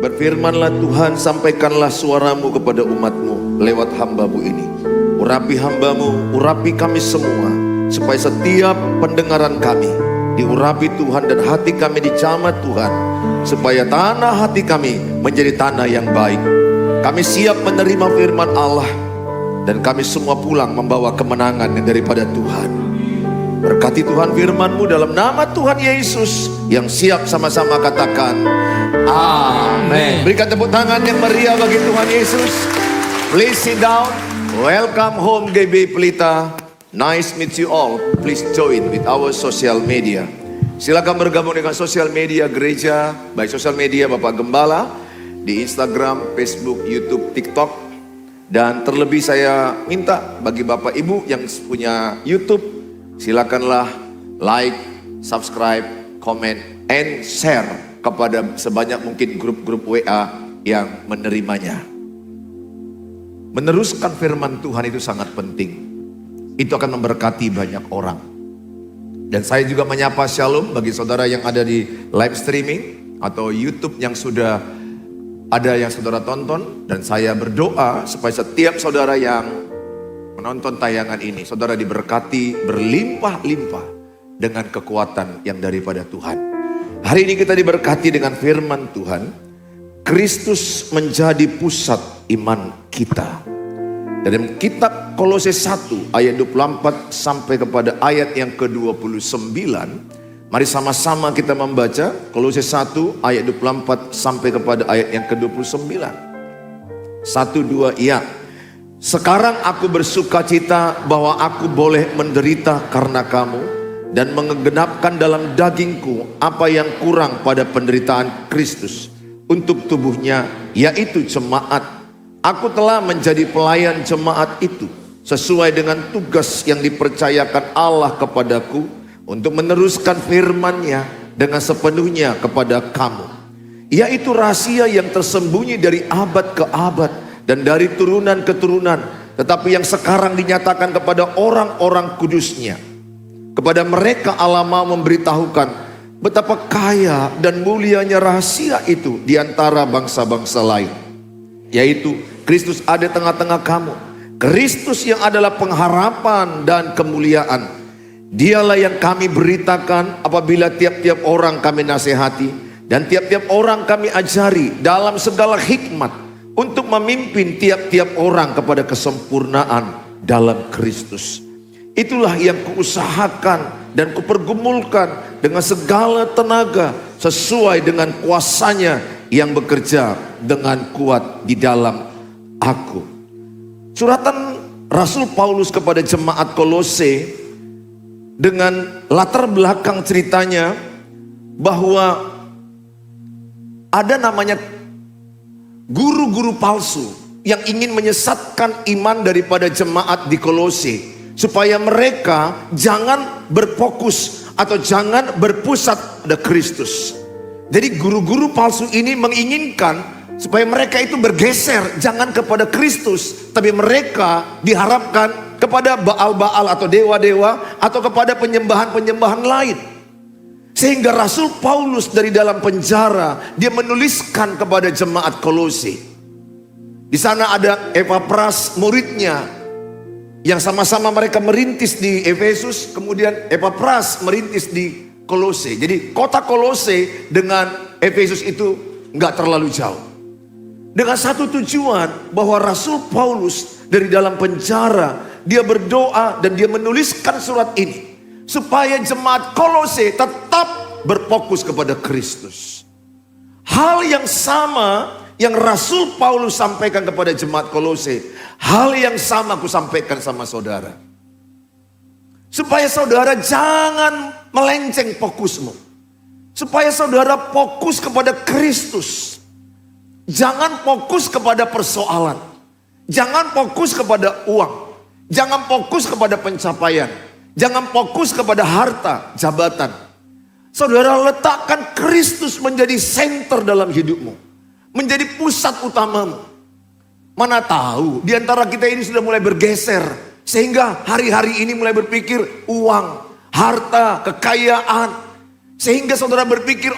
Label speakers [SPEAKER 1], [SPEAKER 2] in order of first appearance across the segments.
[SPEAKER 1] Berfirmanlah Tuhan, sampaikanlah suaramu kepada umatmu lewat hambamu ini. Urapi hambamu, urapi kami semua, supaya setiap pendengaran kami diurapi Tuhan dan hati kami dijamah Tuhan, supaya tanah hati kami menjadi tanah yang baik. Kami siap menerima firman Allah, dan kami semua pulang membawa kemenangan yang daripada Tuhan. Berkati Tuhan firman-Mu dalam nama Tuhan Yesus, yang siap sama-sama katakan amin. Berikan tepuk tangan yang meriah bagi Tuhan Yesus. Please sit down. Welcome home GB Pelita. Nice meet you all. Please join with our social media. Silakan bergabung dengan sosial media gereja, baik sosial media Bapak Gembala di Instagram, Facebook, YouTube, TikTok. Dan terlebih saya minta bagi Bapak Ibu yang punya YouTube, silakanlah like, subscribe, comment, and share kepada sebanyak mungkin grup-grup WA yang menerimanya. Meneruskan firman Tuhan itu sangat penting. Itu akan memberkati banyak orang. Dan saya juga menyapa shalom bagi saudara yang ada di live streaming atau YouTube yang sudah ada yang saudara tonton. Dan saya berdoa supaya setiap saudara yang menonton tayangan ini, saudara diberkati berlimpah-limpah dengan kekuatan yang daripada Tuhan. Hari ini kita diberkati dengan firman Tuhan. Kristus menjadi pusat iman kita. Dalam kitab Kolose 1 ayat 24 sampai kepada ayat yang ke-29. Mari sama-sama kita membaca Kolose 1 ayat 24 sampai kepada ayat yang ke-29. 1, 2, iya. Sekarang aku bersuka cita bahwa aku boleh menderita karena kamu, dan menggenapkan dalam dagingku apa yang kurang pada penderitaan Kristus untuk tubuhnya, yaitu jemaat. Aku telah menjadi pelayan jemaat itu sesuai dengan tugas yang dipercayakan Allah kepadaku untuk meneruskan firman-Nya dengan sepenuhnya kepada kamu, yaitu rahasia yang tersembunyi dari abad ke abad dan dari turunan ke turunan, tetapi yang sekarang dinyatakan kepada orang-orang kudus-Nya. Kepada mereka Allah mau memberitahukan betapa kaya dan mulianya rahasia itu di antara bangsa-bangsa lain, yaitu Kristus ada tengah-tengah kamu. Kristus yang adalah pengharapan dan kemuliaan. Dialah yang kami beritakan apabila tiap-tiap orang kami nasihati dan tiap-tiap orang kami ajari dalam segala hikmat, untuk memimpin tiap-tiap orang kepada kesempurnaan dalam Kristus. Itulah yang kuusahakan dan kupergumulkan dengan segala tenaga sesuai dengan kuasanya yang bekerja dengan kuat di dalam aku. Suratan Rasul Paulus kepada jemaat Kolose dengan latar belakang ceritanya bahwa ada namanya guru-guru palsu yang ingin menyesatkan iman daripada jemaat di Kolose, supaya mereka jangan berfokus atau jangan berpusat pada Kristus. Jadi guru-guru palsu ini menginginkan supaya mereka itu bergeser, jangan kepada Kristus, tapi mereka diharapkan kepada Baal-Baal atau dewa-dewa atau kepada penyembahan-penyembahan lain. Sehingga Rasul Paulus dari dalam penjara, dia menuliskan kepada jemaat Kolose. Di sana ada Epapras, muridnya, yang sama-sama mereka merintis di Efesus, kemudian Epapras merintis di Kolose. Jadi kota Kolose dengan Efesus itu nggak terlalu jauh. Dengan satu tujuan bahwa Rasul Paulus dari dalam penjara, dia berdoa dan dia menuliskan surat ini supaya jemaat Kolose tetap berfokus kepada Kristus. Hal yang sama yang Rasul Paulus sampaikan kepada jemaat Kolose, hal yang sama aku sampaikan sama saudara. Supaya saudara jangan melenceng fokusmu. Supaya saudara fokus kepada Kristus. Jangan fokus kepada persoalan. Jangan fokus kepada uang. Jangan fokus kepada pencapaian. Jangan fokus kepada harta, jabatan. Saudara letakkan Kristus menjadi senter dalam hidupmu. Menjadi pusat utamamu. Mana tahu di antara kita ini sudah mulai bergeser. Sehingga hari-hari ini mulai berpikir uang, harta, kekayaan. Sehingga saudara berpikir,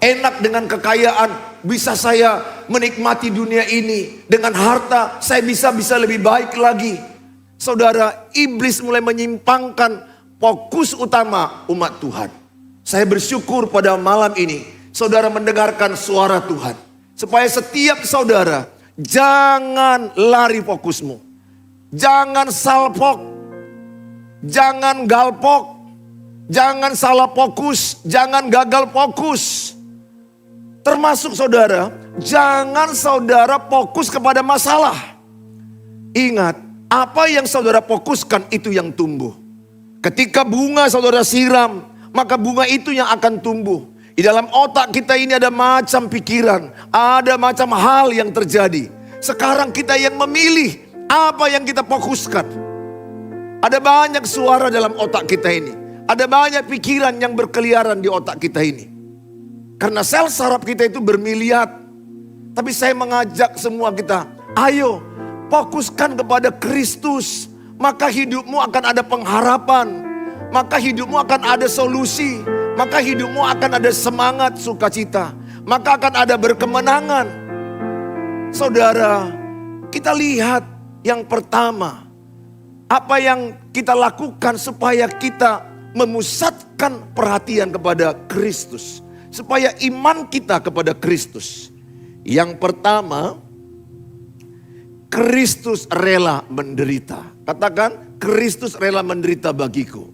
[SPEAKER 1] enak dengan kekayaan, bisa saya menikmati dunia ini. Dengan harta saya bisa lebih baik lagi. Saudara, iblis mulai menyimpangkan fokus utama umat Tuhan. Saya bersyukur pada malam ini saudara mendengarkan suara Tuhan. Supaya setiap saudara jangan lari fokusmu. Jangan salpok. Jangan galpok. Jangan salah fokus, jangan gagal fokus. Termasuk saudara, jangan saudara fokus kepada masalah. Ingat, apa yang saudara fokuskan itu yang tumbuh. Ketika bunga saudara siram, maka bunga itu yang akan tumbuh. Di dalam otak kita ini ada macam pikiran, ada macam hal yang terjadi. Sekarang kita yang memilih apa yang kita fokuskan. Ada banyak suara dalam otak kita ini. Ada banyak pikiran yang berkeliaran di otak kita ini. Karena sel saraf kita itu bermiliar. Tapi saya mengajak semua kita, ayo fokuskan kepada Kristus. Maka hidupmu akan ada pengharapan. Maka hidupmu akan ada solusi. Maka hidupmu akan ada semangat sukacita. Maka akan ada berkemenangan. Saudara, kita lihat yang pertama. Apa yang kita lakukan supaya kita memusatkan perhatian kepada Kristus. Supaya iman kita kepada Kristus. Yang pertama, Kristus rela menderita. Katakan, Kristus rela menderita bagiku.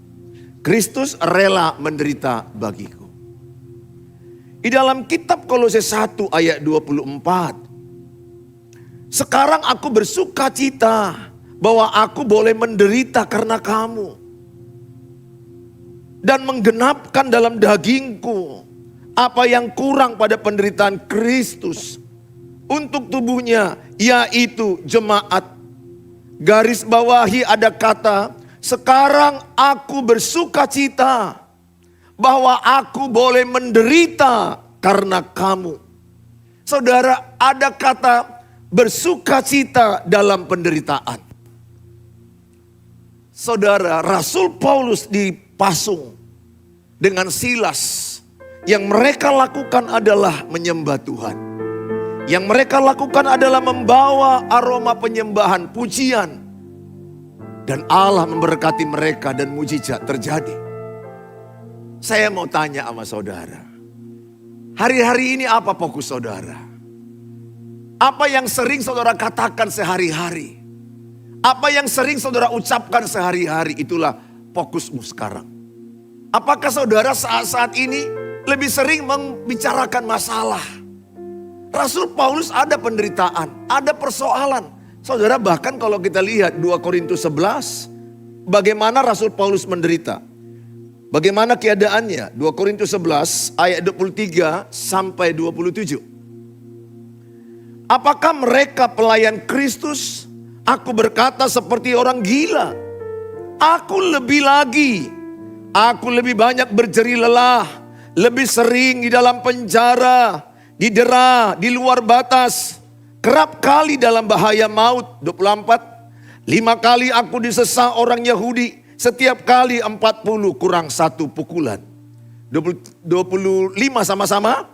[SPEAKER 1] Kristus rela menderita bagiku. Di dalam kitab Kolose 1 ayat 24. Sekarang aku bersuka cita bahwa aku boleh menderita karena kamu. Dan menggenapkan dalam dagingku apa yang kurang pada penderitaan Kristus untuk tubuhnya, yaitu jemaat. Garis bawahi ada kata, sekarang aku bersuka cita bahwa aku boleh menderita karena kamu. Saudara, ada kata bersuka cita dalam penderitaan. Saudara, Rasul Paulus dipasung dengan Silas. Yang mereka lakukan adalah menyembah Tuhan. Yang mereka lakukan adalah membawa aroma penyembahan, pujian. Dan Allah memberkati mereka dan mujizat terjadi. Saya mau tanya sama saudara. Hari-hari ini apa fokus saudara? Apa yang sering saudara katakan sehari-hari? Apa yang sering saudara ucapkan sehari-hari? Itulah fokusmu sekarang. Apakah saudara saat-saat ini lebih sering membicarakan masalah? Rasul Paulus ada penderitaan, ada persoalan. Saudara, bahkan kalau kita lihat 2 Korintus 11, bagaimana Rasul Paulus menderita. Bagaimana keadaannya? 2 Korintus 11 ayat 23 sampai 27. Apakah mereka pelayan Kristus? Aku berkata seperti orang gila. Aku lebih lagi. Aku lebih banyak berjeri lelah. Lebih sering di dalam penjara. Didera, di luar batas. Kerap kali dalam bahaya maut. 24. 5 kali aku disesah orang Yahudi. Setiap kali 40 kurang 1 pukulan. 25 sama-sama.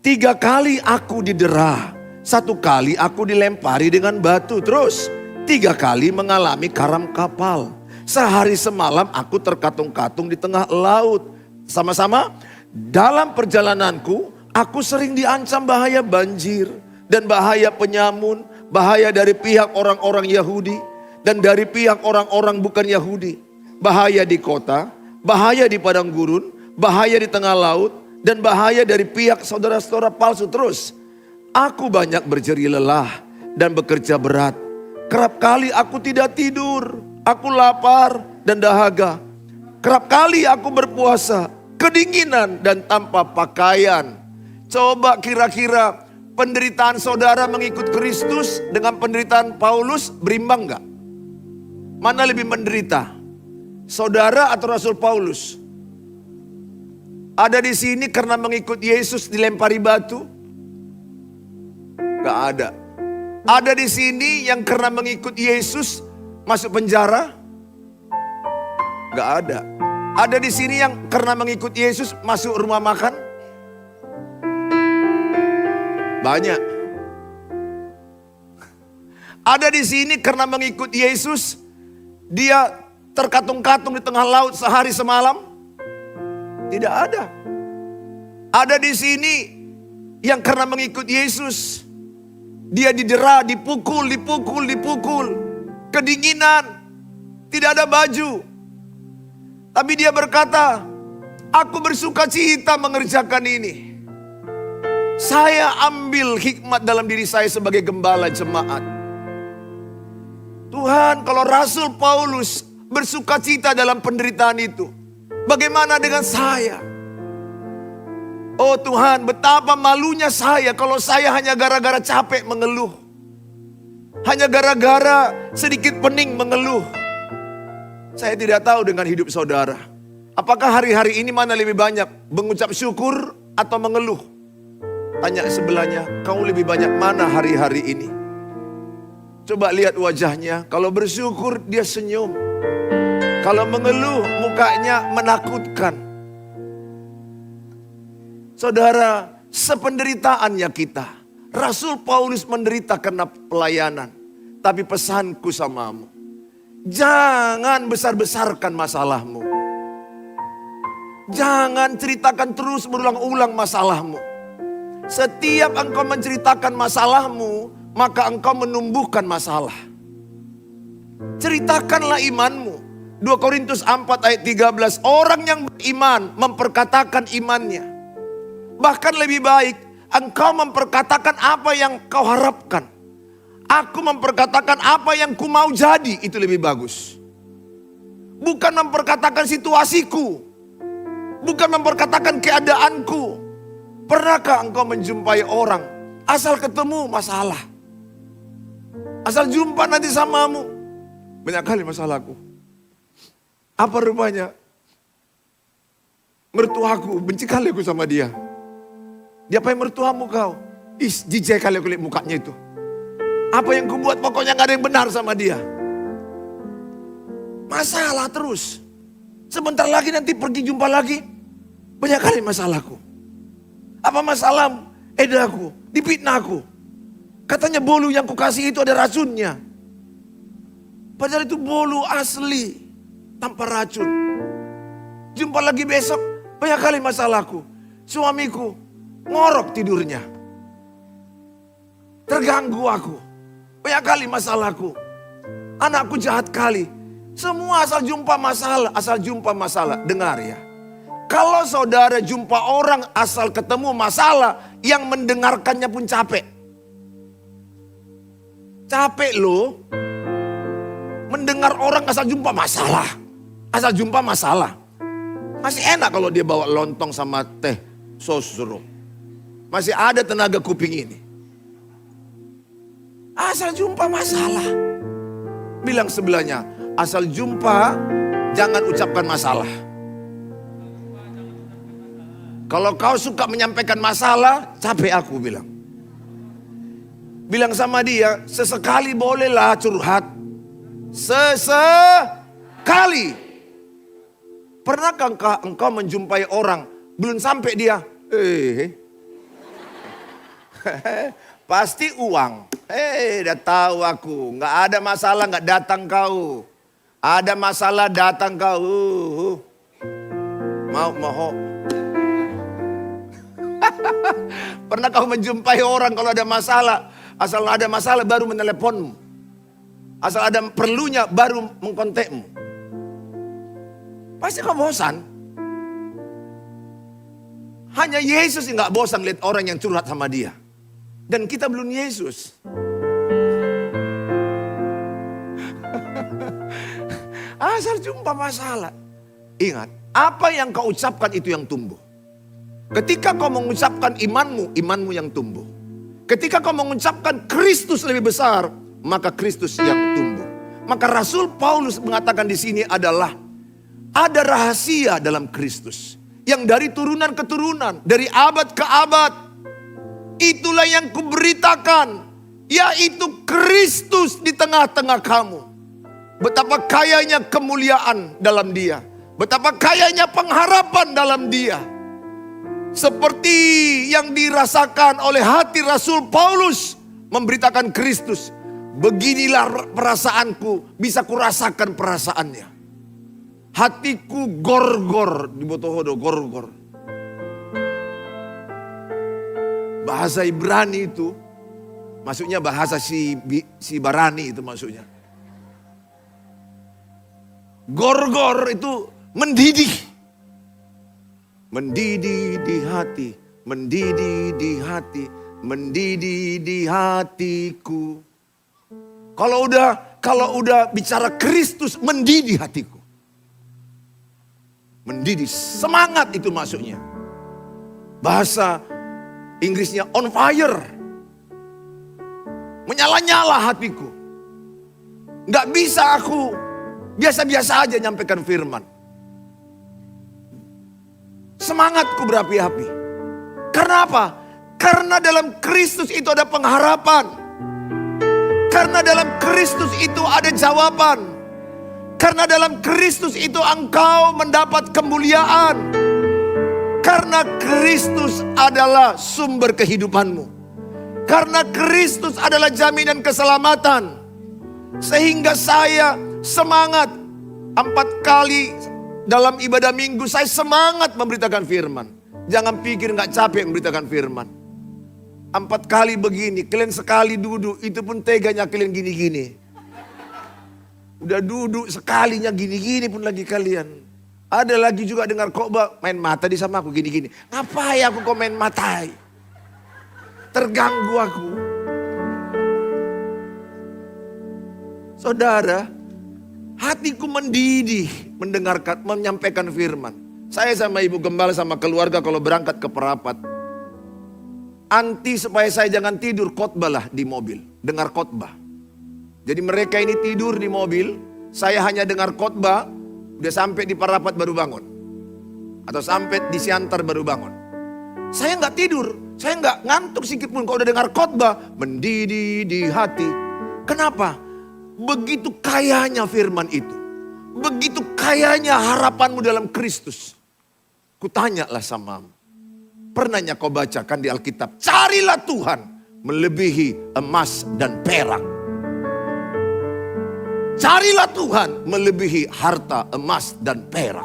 [SPEAKER 1] 3 kali aku didera. 1 kali aku dilempari dengan batu. Terus 3 kali mengalami karam kapal. Sehari semalam aku terkatung-katung di tengah laut. Sama-sama. Dalam perjalananku aku sering diancam bahaya banjir. Dan bahaya penyamun. Bahaya dari pihak orang-orang Yahudi. Dan dari pihak orang-orang bukan Yahudi. Bahaya di kota. Bahaya di padang gurun. Bahaya di tengah laut. Dan bahaya dari pihak saudara-saudara palsu. Terus. Aku banyak berjeri lelah dan bekerja berat. Kerap kali aku tidak tidur. Aku lapar dan dahaga. Kerap kali aku berpuasa, kedinginan dan tanpa pakaian. Coba kira-kira penderitaan saudara mengikut Kristus dengan penderitaan Paulus berimbang gak? Mana lebih menderita? Saudara atau Rasul Paulus? Ada di sini karena mengikut Yesus dilempari batu? Gak ada. Ada di sini yang karena mengikut Yesus masuk penjara? Gak ada. Ada di sini yang karena mengikut Yesus masuk rumah makan? Banyak. Ada di sini karena mengikut Yesus, dia terkatung-katung di tengah laut sehari semalam? Tidak ada. Ada di sini yang karena mengikut Yesus, dia didera, dipukul, kedinginan, tidak ada baju. Tapi dia berkata, aku bersuka cita mengerjakan ini. Saya ambil hikmat dalam diri saya sebagai gembala jemaat. Tuhan, kalau Rasul Paulus bersuka cita dalam penderitaan itu, bagaimana dengan saya? Oh Tuhan, betapa malunya saya kalau saya hanya gara-gara capek mengeluh. Hanya gara-gara sedikit pening mengeluh. Saya tidak tahu dengan hidup saudara. Apakah hari-hari ini mana lebih banyak mengucap syukur atau mengeluh? Tanya sebelahnya, kau lebih banyak mana hari-hari ini? Coba lihat wajahnya, kalau bersyukur dia senyum. Kalau mengeluh mukanya menakutkan. Saudara, sependeritaannya kita. Rasul Paulus menderita karena pelayanan. Tapi pesanku samamu, jangan besar-besarkan masalahmu. Jangan ceritakan terus berulang-ulang masalahmu. Setiap engkau menceritakan masalahmu, maka engkau menumbuhkan masalah. Ceritakanlah imanmu. 2 Korintus 4 ayat 13. Orang yang beriman memperkatakan imannya. Bahkan lebih baik engkau memperkatakan apa yang kau harapkan. Aku memperkatakan apa yang ku mau jadi, itu lebih bagus. Bukan memperkatakan situasiku. Bukan memperkatakan keadaanku. Pernahkah engkau menjumpai orang, asal ketemu masalah. Asal jumpa nanti samamu, banyak kali masalahku. Apa rupanya? Mertuaku, benci kali aku sama dia. Dia apa yang mertuamu kau? Jijai kali aku lihat mukanya itu. Apa yang kubuat pokoknya gak ada yang benar sama dia. Masalah terus. Sebentar lagi nanti pergi jumpa lagi. Banyak kali masalahku. Apa masalahmu? Edaku, dipitnahku. Katanya bolu yang kukasih itu ada racunnya. Padahal itu bolu asli. Tanpa racun. Jumpa lagi besok. Banyak kali masalahku. Suamiku ngorok tidurnya. Terganggu aku. Banyak kali masalahku. Anakku jahat kali. Semua asal jumpa masalah. Asal jumpa masalah. Dengar ya. Kalau saudara jumpa orang asal ketemu masalah. Yang mendengarkannya pun capek. Capek loh. Mendengar orang asal jumpa masalah. Asal jumpa masalah. Masih enak kalau dia bawa lontong sama teh sosro. Masih ada tenaga kuping ini. Asal jumpa masalah. Bilang sebelahnya, asal jumpa jangan ucapkan masalah. Kalau kau suka menyampaikan masalah, capek aku bilang. Bilang sama dia, sesekali bolehlah curhat. Sesekali. Pernahkah engkau menjumpai orang, belum sampai dia, pasti uang. Udah tahu aku, nggak ada masalah nggak datang kau. Ada masalah datang kau. Mau. Pernah kau menjumpai orang kalau ada masalah, asal ada masalah baru meneleponmu. Asal ada perlunya baru mengkontakmu. Pasti kau bosan. Hanya Yesus yang gak bosan lihat orang yang curhat sama dia. Dan kita belum Yesus. Asal jumpa masalah. Ingat, apa yang kau ucapkan itu yang tumbuh. Ketika kau mengucapkan imanmu, imanmu yang tumbuh. Ketika kau mengucapkan Kristus lebih besar, maka Kristus yang tumbuh. Maka Rasul Paulus mengatakan di sini adalah ada rahasia dalam Kristus. Yang dari turunan ke turunan, dari abad ke abad. Itulah yang kuberitakan. Yaitu Kristus di tengah-tengah kamu. Betapa kayanya kemuliaan dalam dia. Betapa kayanya pengharapan dalam dia. Seperti yang dirasakan oleh hati Rasul Paulus memberitakan Kristus. Beginilah perasaanku, bisa kurasakan perasaannya. Hatiku gorgor, di Botohodo gorgor. Bahasa Ibrani itu, maksudnya bahasa si Barani itu maksudnya. Gorgor itu mendidih. Mendidih di hati, mendidih di hati, mendidih di hatiku. Kalau udah bicara Kristus, mendidih hatiku. Mendidih, semangat itu maksudnya. Bahasa Inggrisnya on fire. Menyala-nyala hatiku. Gak bisa aku biasa-biasa aja nyampaikan firman. Semangatku berapi-api. Karena apa? Karena dalam Kristus itu ada pengharapan. Karena dalam Kristus itu ada jawaban. Karena dalam Kristus itu engkau mendapat kemuliaan. Karena Kristus adalah sumber kehidupanmu. Karena Kristus adalah jaminan keselamatan. Sehingga saya semangat 4 kali dalam ibadah minggu saya semangat memberitakan firman. Jangan pikir gak capek memberitakan firman. 4 kali begini, kalian sekali duduk, itu pun teganya kalian gini-gini. Udah duduk sekalinya gini-gini pun lagi kalian. Ada lagi juga dengar khotbah main mata di sama aku gini-gini. Ngapain aku kok main matai? Terganggu aku. Saudara, hatiku mendidih menyampaikan firman. Saya sama ibu gembala sama keluarga kalau berangkat ke perapat. Anti supaya saya jangan tidur, khotbah lah di mobil. Dengar khotbah. Jadi mereka ini tidur di mobil, saya hanya dengar khotbah, udah sampai di perapat baru bangun. Atau sampai di Siantar baru bangun. Saya nggak tidur, saya nggak ngantuk sedikit pun kalau udah dengar khotbah, mendidih di hati. Kenapa? Begitu kayanya firman itu. Begitu kayanya harapanmu dalam Kristus. Kutanyalah samamu. Pernahnya kau bacakan di Alkitab. Carilah Tuhan melebihi emas dan perak. Carilah Tuhan melebihi harta emas dan perak.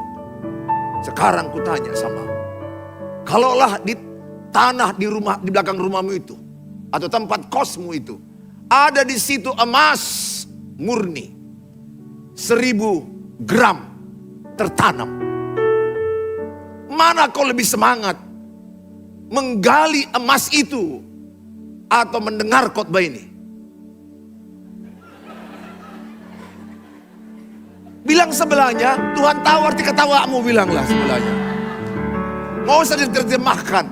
[SPEAKER 1] Sekarang kutanya samamu. Kalaulah di tanah di belakang rumahmu itu. Atau tempat kosmu itu. Ada di situ emas murni 1000 gram tertanam. Mana kau lebih semangat menggali emas itu atau mendengar khotbah ini? Bilang sebelahnya, Tuhan tahu arti ketawamu, bilanglah sebelahnya. Mau usah diterjemahkan.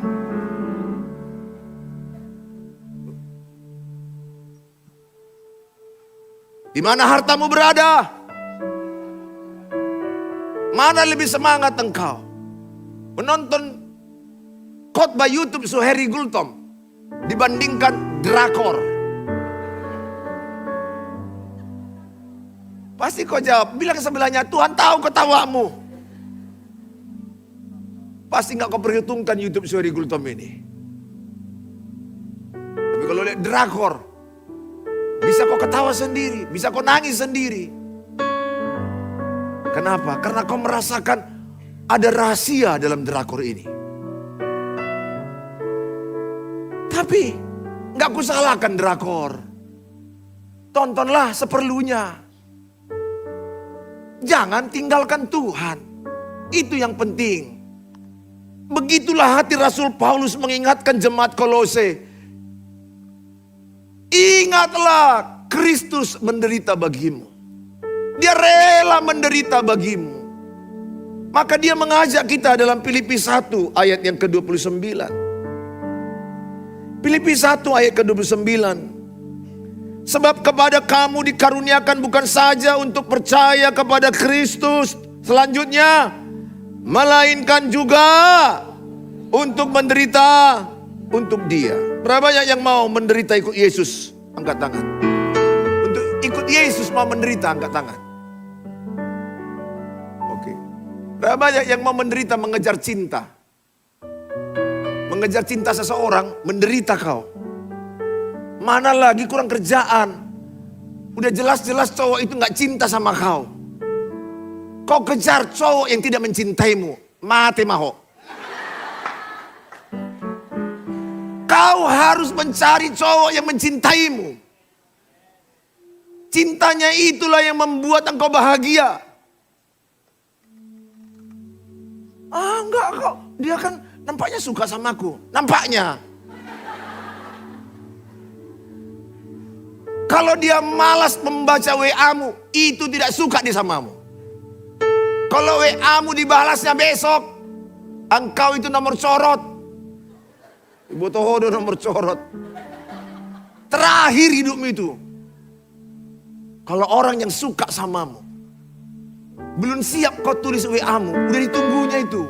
[SPEAKER 1] Di mana hartamu berada? Mana lebih semangat engkau? Menonton khotbah YouTube Suheri Gultom dibandingkan drakor. Pasti kau jawab, bilang sebelahnya, Tuhan tahu ketawamu. Pasti gak kau perhitungkan YouTube Suheri Gultom ini. Tapi kalau lihat drakor, bisa kau ketawa sendiri, bisa kau nangis sendiri. Kenapa? Karena kau merasakan ada rahasia dalam drakor ini. Tapi gak kusalahkan drakor. Tontonlah seperlunya. Jangan tinggalkan Tuhan. Itu yang penting. Begitulah hati Rasul Paulus mengingatkan jemaat Kolose. Ingatlah Kristus menderita bagimu. Dia rela menderita bagimu. Maka dia mengajak kita dalam Filipi 1 ayat yang ke-29. Filipi 1 ayat ke-29. Sebab kepada kamu dikaruniakan bukan saja untuk percaya kepada Kristus selanjutnya, melainkan juga untuk menderita untuk Dia. Berapa banyak yang mau menderita ikut Yesus? Angkat tangan. Untuk ikut Yesus mau menderita, angkat tangan. Oke. Berapa banyak yang mau menderita mengejar cinta. Mengejar cinta seseorang, menderita kau. Mana lagi kurang kerjaan. Udah jelas-jelas cowok itu gak cinta sama kau. Kau kejar cowok yang tidak mencintaimu. Mate maho. Kau harus mencari cowok yang mencintaimu. Cintanya itulah yang membuat engkau bahagia. Enggak kok. Dia kan nampaknya suka sama aku. Nampaknya. Kalau dia malas membaca WA-mu, itu tidak suka dia samamu. Kalau WA-mu dibalasnya besok, engkau itu nomor corot. Ibu Tohodo nomor corot. Terakhir hidupmu itu. Kalau orang yang suka samamu, belum siap kau tulis WA-mu, udah ditunggunya itu.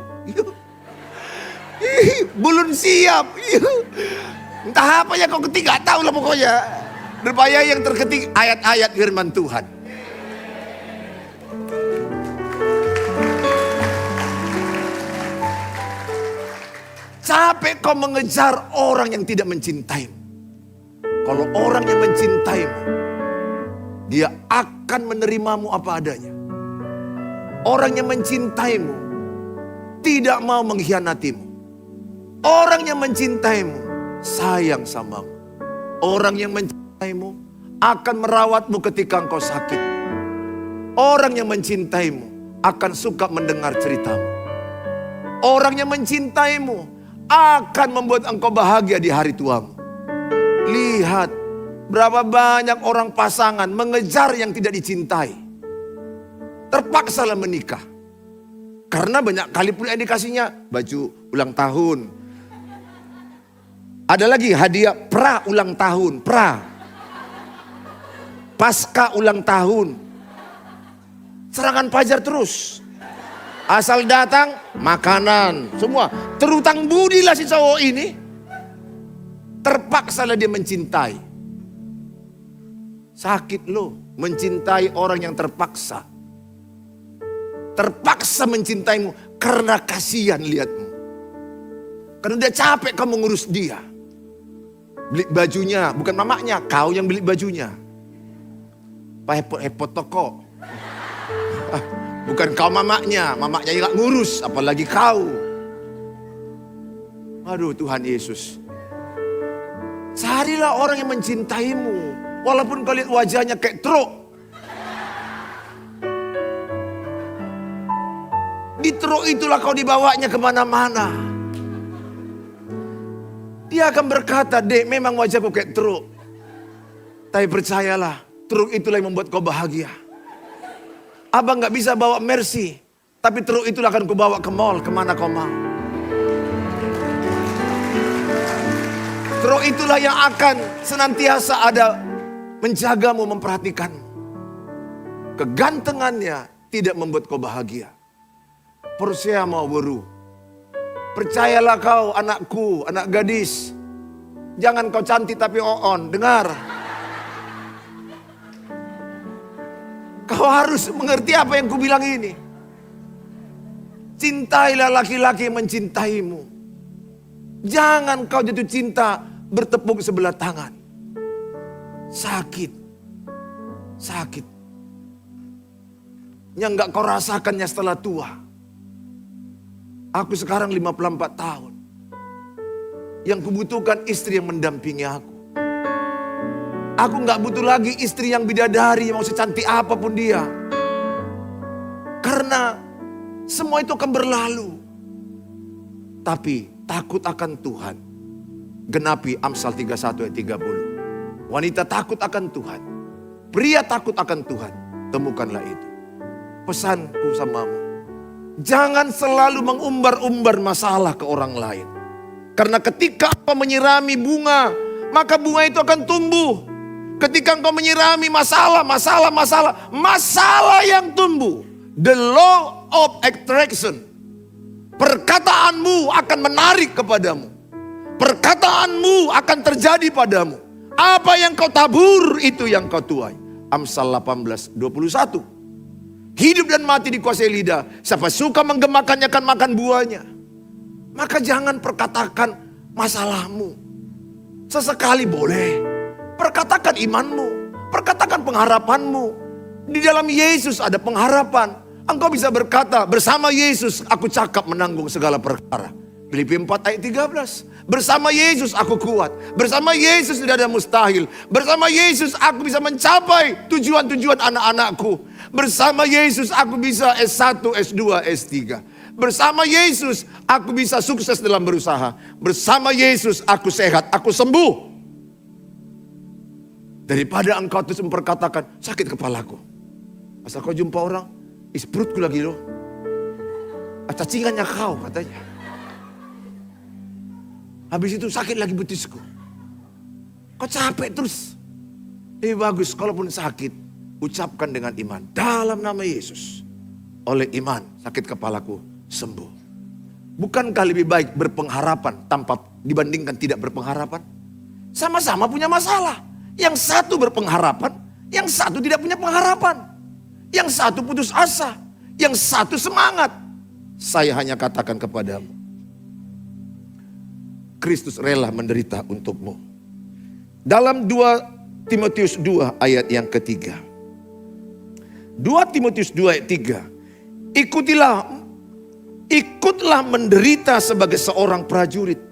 [SPEAKER 1] Belum siap. Entah apa ya kau ketik, gak tahu lah pokoknya. Berupaya yang terketik ayat-ayat firman Tuhan. Capek kau mengejar orang yang tidak mencintaimu. Kalau orang yang mencintaimu, dia akan menerimamu apa adanya. Orang yang mencintaimu tidak mau mengkhianatimu. Orang yang mencintaimu sayang samamu. Orang yang mencintaimu akan merawatmu ketika engkau sakit. Orang yang mencintaimu akan suka mendengar ceritamu. Orang yang mencintaimu akan membuat engkau bahagia di hari tuamu. Lihat berapa banyak orang pasangan mengejar yang tidak dicintai. Terpaksalah menikah. Karena banyak kali pula indikasinya baju ulang tahun. Ada lagi hadiah pra ulang tahun, pasca ulang tahun. Serangan pajar terus. Asal datang makanan, semua. Terutang budilah si cowok ini. Terpaksalah dia mencintai. Sakit loh mencintai orang yang terpaksa. Terpaksa mencintaimu karena kasihan lihatmu. Karena dia capek kamu ngurus dia. Beli bajunya, bukan mamanya, kau yang beli bajunya. Hepot-hepot toko. Bukan kau mamanya yang gak ngurus, apalagi kau. Aduh Tuhan Yesus. Carilah orang yang mencintaimu. Walaupun kau lihat wajahnya kayak truk. Di truk itulah kau dibawanya kemana-mana. Dia akan berkata, dek memang wajahku kayak truk. Tapi percayalah, truk itulah yang membuat kau bahagia. Abang gak bisa bawa Mercy, tapi truk itulah akan kau bawa ke mall, kemana kau mau. Truk itulah yang akan senantiasa ada menjagamu, memperhatikanmu. Kegantengannya tidak membuat kau bahagia. Percaya mau buru. Percayalah kau anakku, anak gadis. Jangan kau cantik tapi on. Dengar. Kau harus mengerti apa yang kubilang ini. Cintailah laki-laki yang mencintaimu. Jangan kau jatuh cinta bertepuk sebelah tangan. Sakit. Yang gak kau rasakannya setelah tua. Aku sekarang 54 tahun. Yang kubutuhkan istri yang mendampingi aku. Aku gak butuh lagi istri yang bidadari, mau secantik apapun dia. Karena semua itu akan berlalu. Tapi takut akan Tuhan. Genapi Amsal 31 ayat 30. Wanita takut akan Tuhan. Pria takut akan Tuhan. Temukanlah itu. Pesanku samamu. Jangan selalu mengumbar-umbar masalah ke orang lain. Karena ketika engkau menyirami bunga, maka bunga itu akan tumbuh. Ketika engkau menyirami masalah yang tumbuh. The law of attraction. Perkataanmu akan menarik kepadamu. Perkataanmu akan terjadi padamu. Apa yang kau tabur itu yang kau tuai. Amsal 18:21. Hidup dan mati dikuasai lidah. Siapa suka menggemakannya akan makan buahnya. Maka jangan perkatakan masalahmu. Sesekali boleh. Perkatakan imanmu. Perkatakan pengharapanmu. Di dalam Yesus ada pengharapan. Engkau bisa berkata, bersama Yesus aku cakap menanggung segala perkara. Filipi 4 ayat 13. Bersama Yesus aku kuat. Bersama Yesus tidak ada mustahil. Bersama Yesus aku bisa mencapai tujuan-tujuan anak-anakku. Bersama Yesus aku bisa S1, S2, S3. Bersama Yesus aku bisa sukses dalam berusaha. Bersama Yesus aku sehat, aku sembuh. Daripada engkau terus memperkatakan, sakit kepalaku. Asal kau jumpa orang, perutku lagi loh. Cacingannya kau katanya. Habis itu sakit lagi betisku. Kau capek terus. Lebih bagus kalaupun sakit, ucapkan dengan iman. Dalam nama Yesus. Oleh iman sakit kepalaku sembuh. Bukankah lebih baik berpengharapan tanpa dibandingkan tidak berpengharapan? Sama-sama punya masalah. Yang satu berpengharapan, yang satu tidak punya pengharapan. Yang satu putus asa, yang satu semangat. Saya hanya katakan kepadamu, Kristus rela menderita untukmu. Dalam 2 Timotius 2 ayat yang ketiga. 2 Timotius 2 ayat 3. Ikutlah menderita sebagai seorang prajurit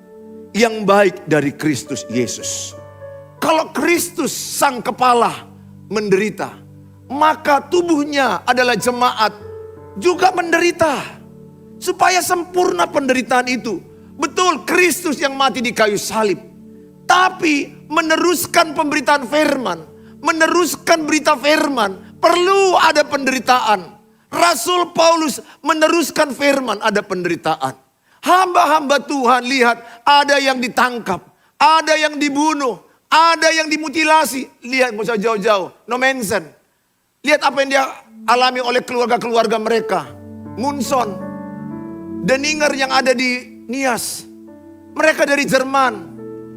[SPEAKER 1] yang baik dari Kristus Yesus. Kalau Kristus sang kepala menderita, maka tubuhnya adalah jemaat juga menderita. Supaya sempurna penderitaan itu. Betul, Kristus yang mati di kayu salib. Tapi meneruskan pemberitaan firman, meneruskan berita firman, perlu ada penderitaan. Rasul Paulus meneruskan firman, ada penderitaan. Hamba-hamba Tuhan lihat, ada yang ditangkap, ada yang dibunuh, ada yang dimutilasi. Lihat, gak usah jauh-jauh, no mention. Lihat apa yang dia alami oleh keluarga-keluarga mereka. Munson, Deninger yang ada di Nias. Mereka dari Jerman.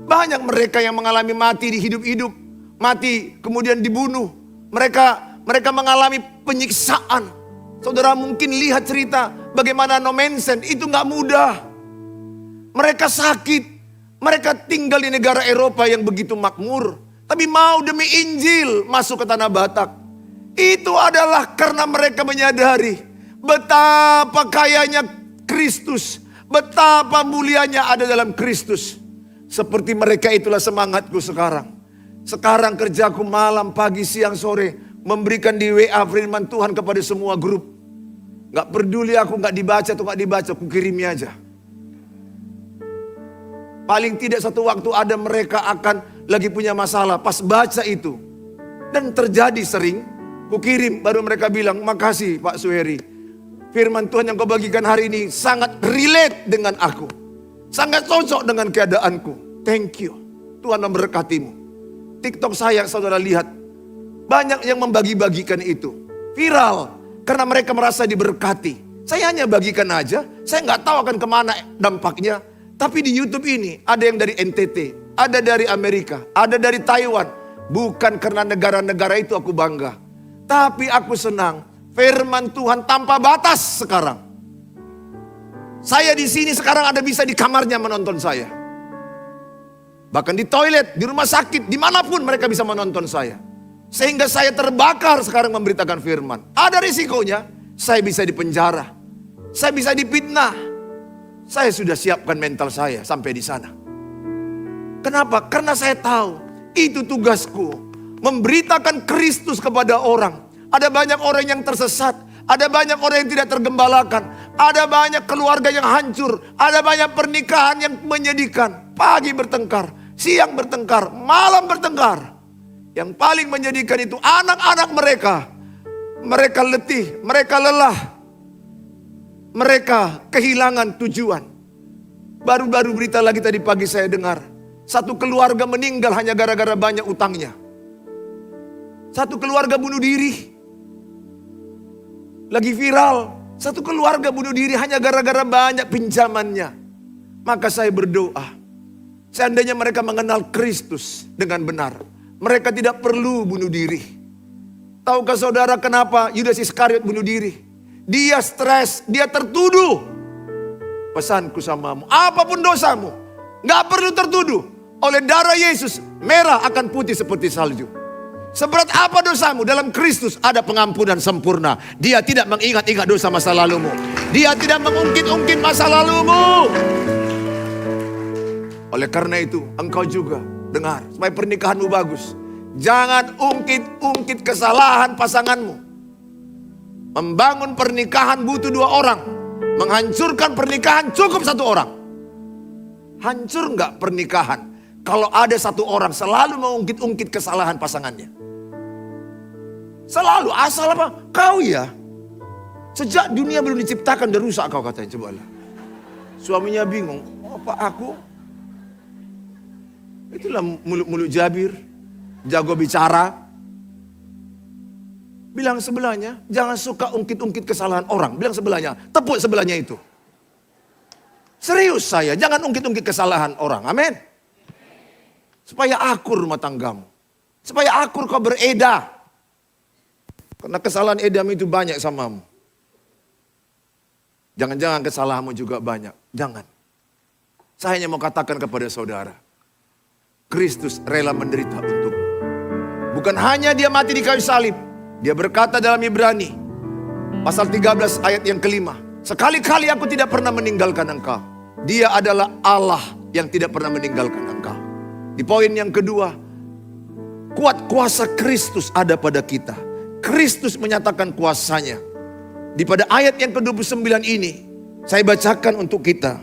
[SPEAKER 1] Banyak mereka yang mengalami mati di hidup-hidup. Mati kemudian dibunuh. Mereka mengalami penyiksaan. Saudara mungkin lihat cerita bagaimana no mention, itu gak mudah. Mereka sakit. Mereka tinggal di negara Eropa yang begitu makmur. Tapi mau demi Injil masuk ke tanah Batak. Itu adalah karena mereka menyadari betapa kayanya Kristus. Betapa mulianya ada dalam Kristus. Seperti mereka itulah semangatku sekarang. Sekarang kerjaku malam, pagi, siang, sore. Memberikan di WA firman Tuhan kepada semua grup. Gak peduli aku gak dibaca atau gak dibaca, aku kirimi aja. Paling tidak satu waktu ada mereka akan lagi punya masalah. Pas baca itu. Dan terjadi sering. Ku kirim baru mereka bilang, makasih Pak Suheri. Firman Tuhan yang kau bagikan hari ini sangat relate dengan aku. Sangat cocok dengan keadaanku. Thank you. Tuhan memberkatimu. TikTok saya saudara lihat. Banyak yang membagi-bagikan itu. Viral. Karena mereka merasa diberkati. Saya hanya bagikan aja. Saya nggak tahu akan kemana dampaknya. Tapi di YouTube ini ada yang dari NTT, ada dari Amerika, ada dari Taiwan. Bukan karena negara-negara itu aku bangga. Tapi aku senang firman Tuhan tanpa batas sekarang. Saya di sini sekarang ada bisa di kamarnya menonton saya. Bahkan di toilet, di rumah sakit, dimanapun mereka bisa menonton saya. Sehingga saya terbakar sekarang memberitakan firman. Ada risikonya, saya bisa dipenjara. Saya bisa difitnah. Saya sudah siapkan mental saya sampai di sana. Kenapa? Karena saya tahu itu tugasku. Memberitakan Kristus kepada orang. Ada banyak orang yang tersesat. Ada banyak orang yang tidak tergembalakan. Ada banyak keluarga yang hancur. Ada banyak pernikahan yang menyedihkan. Pagi bertengkar, siang bertengkar, malam bertengkar. Yang paling menyedihkan itu anak-anak mereka. Mereka letih, mereka lelah. Mereka kehilangan tujuan. Baru-baru berita lagi tadi pagi saya dengar. Satu keluarga meninggal hanya gara-gara banyak utangnya. Satu keluarga bunuh diri. Lagi viral. Satu keluarga bunuh diri hanya gara-gara banyak pinjamannya. Maka saya berdoa. Seandainya mereka mengenal Kristus dengan benar. Mereka tidak perlu bunuh diri. Tahukah saudara kenapa Yudas Iskariot bunuh diri? Dia stres, dia tertuduh. Pesanku samamu, apapun dosamu, gak perlu tertuduh. Oleh darah Yesus, merah akan putih seperti salju. Seberat apa dosamu, dalam Kristus ada pengampunan sempurna. Dia tidak mengingat-ingat dosa masa lalumu. Dia tidak mengungkit-ungkit masa lalumu. Oleh karena itu, engkau juga dengar, supaya pernikahanmu bagus. Jangan ungkit-ungkit kesalahan pasanganmu. Membangun pernikahan butuh 2 orang. Menghancurkan pernikahan cukup 1 orang. Hancur enggak pernikahan kalau ada 1 orang selalu mengungkit-ungkit kesalahan pasangannya? Selalu, asal apa? Kau ya, sejak dunia belum diciptakan udah rusak kau, katanya. Cobalah. Suaminya bingung, apa aku? Itulah mulut-mulut Jabir, jago bicara. Bilang sebelahnya, jangan suka ungkit-ungkit kesalahan orang. Bilang sebelahnya, tepuk sebelahnya itu. Serius saya, jangan ungkit-ungkit kesalahan orang. Amin. Supaya akur rumah tanggamu. Supaya akur kau beredah. Karena kesalahan Edam itu banyak samamu. Jangan-jangan kesalahanmu juga banyak. Jangan. Saya hanya mau katakan kepada saudara. Kristus rela menderita untukmu. Bukan hanya dia mati di kayu salib. Dia berkata dalam Ibrani. Pasal 13 ayat yang kelima. Sekali-kali aku tidak pernah meninggalkan engkau. Dia adalah Allah yang tidak pernah meninggalkan engkau. Di poin yang kedua. Kuat kuasa Kristus ada pada kita. Kristus menyatakan kuasanya. Di pada ayat yang ke-29 ini, saya bacakan untuk kita.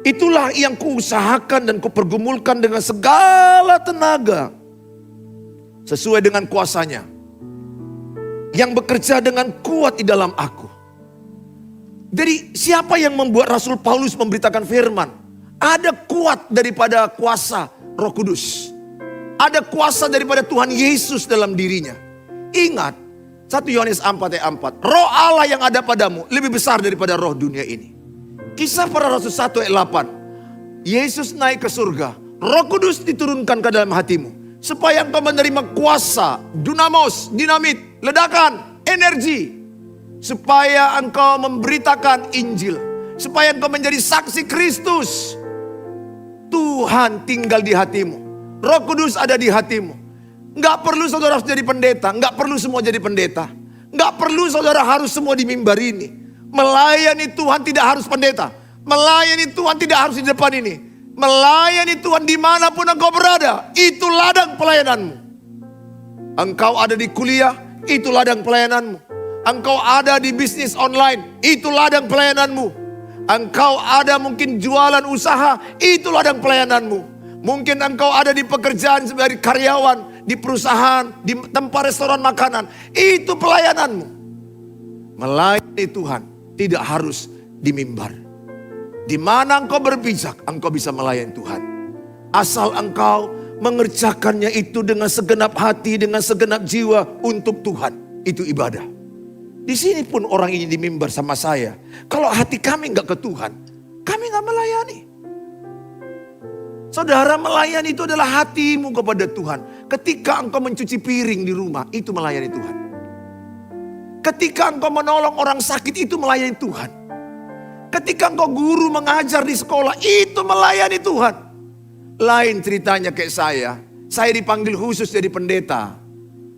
[SPEAKER 1] Itulah yang kuusahakan dan kupergumulkan dengan segala tenaga. Sesuai dengan kuasanya. Yang bekerja dengan kuat di dalam aku. Jadi siapa yang membuat Rasul Paulus memberitakan firman? Ada kuat daripada kuasa Roh Kudus. Ada kuasa daripada Tuhan Yesus dalam dirinya. Ingat, 1 Yohanes 4 ayat 4. Roh Allah yang ada padamu lebih besar daripada roh dunia ini. Kisah para Rasul 1 ayat 8. Yesus naik ke surga. Roh Kudus diturunkan ke dalam hatimu. Supaya engkau menerima kuasa, dunamos, dinamit, ledakan, energi. Supaya engkau memberitakan Injil. Supaya engkau menjadi saksi Kristus. Tuhan tinggal di hatimu. Roh Kudus ada di hatimu. Enggak perlu saudara harus jadi pendeta. Enggak perlu semua jadi pendeta. Enggak perlu saudara harus semua di mimbar ini. Melayani Tuhan tidak harus pendeta. Melayani Tuhan tidak harus di depan ini. Melayani Tuhan dimanapun engkau berada. Itu ladang pelayananmu. Engkau ada di kuliah. Itu ladang pelayananmu. Engkau ada di bisnis online. Itu ladang pelayananmu. Engkau ada mungkin jualan usaha, itu ladang pelayananmu. Mungkin engkau ada di pekerjaan sebagai karyawan, di perusahaan, di tempat restoran makanan. Itu pelayananmu. Melayani Tuhan tidak harus di mimbar. Di mana engkau berpijak, engkau bisa melayani Tuhan. Asal engkau mengerjakannya itu dengan segenap hati, dengan segenap jiwa untuk Tuhan. Itu ibadah. Di sini pun orang ini di mimbar sama saya. Kalau hati kami enggak ke Tuhan, kami enggak melayani. Saudara, melayani itu adalah hatimu kepada Tuhan. Ketika engkau mencuci piring di rumah, itu melayani Tuhan. Ketika engkau menolong orang sakit, itu melayani Tuhan. Ketika engkau guru mengajar di sekolah, itu melayani Tuhan. Lain ceritanya kayak saya dipanggil khusus jadi pendeta.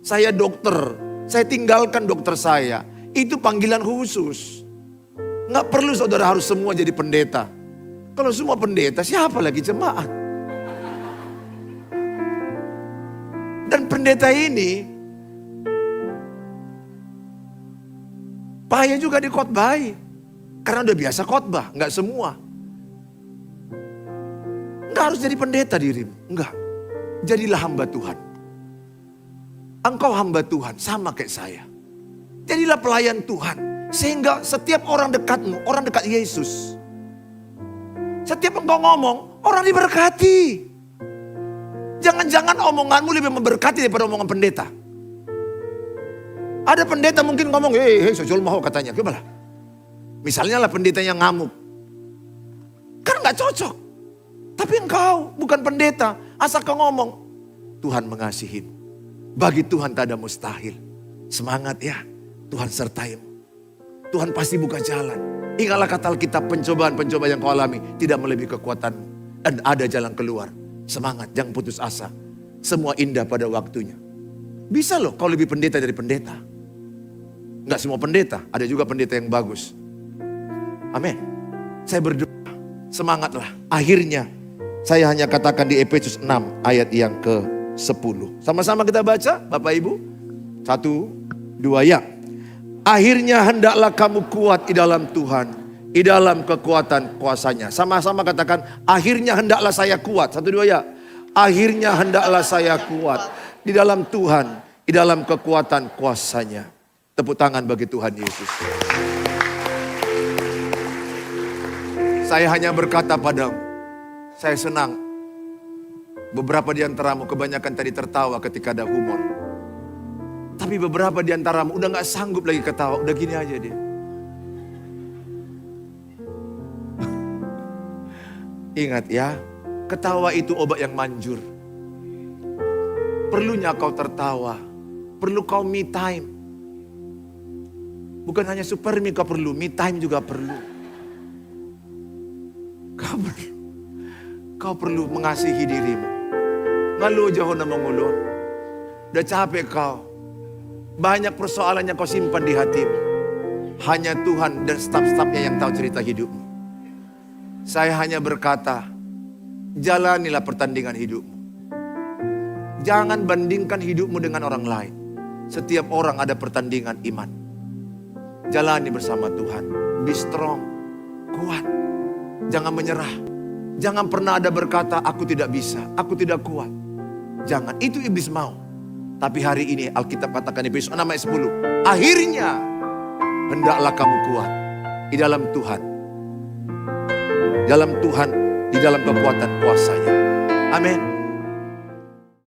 [SPEAKER 1] Saya dokter, saya tinggalkan dokter saya. Itu panggilan khusus. Nggak perlu saudara harus semua jadi pendeta. Kalau semua pendeta, siapa lagi jemaat? Dan pendeta ini payah juga dikhotbahi. Karena udah biasa khotbah, nggak semua. Nggak harus jadi pendeta dirimu, nggak. Jadilah hamba Tuhan. Engkau hamba Tuhan, sama kayak saya. Jadilah pelayan Tuhan. Sehingga setiap orang dekatmu, orang dekat Yesus. Setiap engkau ngomong, orang diberkati. Jangan-jangan omonganmu lebih memberkati daripada omongan pendeta. Ada pendeta mungkin ngomong, hei sojol mau katanya, gimana? Misalnya lah pendeta yang ngamuk. Kan gak cocok. Tapi engkau bukan pendeta. Asal kau ngomong, Tuhan mengasihi. Bagi Tuhan tak ada mustahil. Semangat ya, Tuhan sertaimu. Tuhan pasti buka jalan. Ingatlah kata Alkitab, pencobaan-pencobaan yang kau alami tidak melebihi kekuatanmu. Dan ada jalan keluar. Semangat, jangan putus asa. Semua indah pada waktunya. Bisa loh kau lebih pendeta dari pendeta. Enggak semua pendeta, ada juga pendeta yang bagus. Amin. Saya berdoa, semangatlah. Akhirnya, saya hanya katakan di Efesus 6 ayat yang ke-10. Sama-sama kita baca, Bapak Ibu. 1, 2 ya. Akhirnya hendaklah kamu kuat di dalam Tuhan, di dalam kekuatan kuasanya. Sama-sama katakan, akhirnya hendaklah saya kuat. 1, 2 ya. Akhirnya hendaklah saya kuat di dalam Tuhan, di dalam kekuatan kuasanya. Tepuk tangan bagi Tuhan Yesus. Saya hanya berkata padamu, saya senang. Beberapa di antaramu kebanyakan tadi tertawa ketika ada humor. Tapi beberapa di antaramu udah gak sanggup lagi ketawa, udah gini aja dia. Ingat ya, ketawa itu obat yang manjur. Perlunya kau tertawa, perlu kau me time. Bukan hanya super me kau perlu, me time juga perlu. Kau perlu mengasihi dirimu. Ngalu jauh nama ngulun. Udah capek kau. Banyak persoalan yang kau simpan di hatimu. Hanya Tuhan dan staf-stafnya yang tahu cerita hidupmu. Saya hanya berkata, jalanilah pertandingan hidupmu. Jangan bandingkan hidupmu dengan orang lain. Setiap orang ada pertandingan iman. Jalani bersama Tuhan. Be strong. Kuat. Jangan menyerah. Jangan pernah ada berkata, aku tidak bisa, aku tidak kuat. Jangan, itu iblis mau. Tapi hari ini Alkitab katakan Efesus 6 ayat 10. Akhirnya, hendaklah kamu kuat di dalam Tuhan. Dalam Tuhan, di dalam kekuatan kuasanya. Amin.